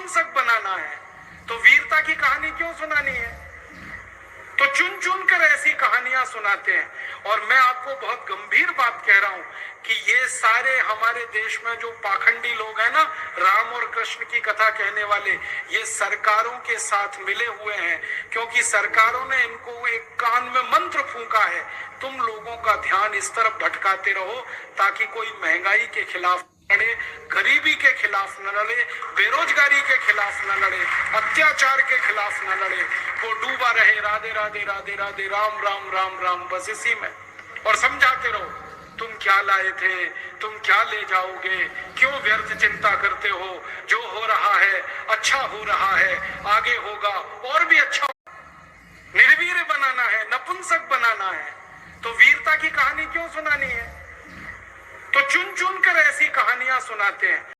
नपुंसक बनाना है तो वीरता की कहानी क्यों सुनानी है? तो चुन चुन कर ऐसी कहानियां सुनाते हैं। और मैं आपको बहुत गंभीर बात कह रहा हूं कि ये सारे हमारे देश में जो पाखंडी लोग हैं ना, राम और कृष्ण की कथा कहने वाले, ये सरकारों के साथ मिले हुए हैं, क्योंकि सरकारों ने इनको एक कान में मंत्र फूंका है, तुम लोगों का ध्यान इस तरफ भटकाते रहो ताकि कोई महंगाई के खिलाफ लड़े, गरीबी के खिलाफ न लड़े, बेरोजगारी के खिलाफ न लड़े, अत्याचार के खिलाफ न लड़े, वो डूबा रहे राधे राधे राधे राधे राम राम राम राम बस इसी में। और समझाते रहो तुम क्या लाए थे, तुम क्या ले जाओगे, क्यों व्यर्थ चिंता करते हो, जो हो रहा है अच्छा हो रहा है, आगे होगा और भी अच्छा। निर्वीर बनाना है, नपुंसक बनाना है तो वीरता की कहानी क्यों सुनानी है? तो चुन चुन कर ऐसी कहानियां सुनाते हैं।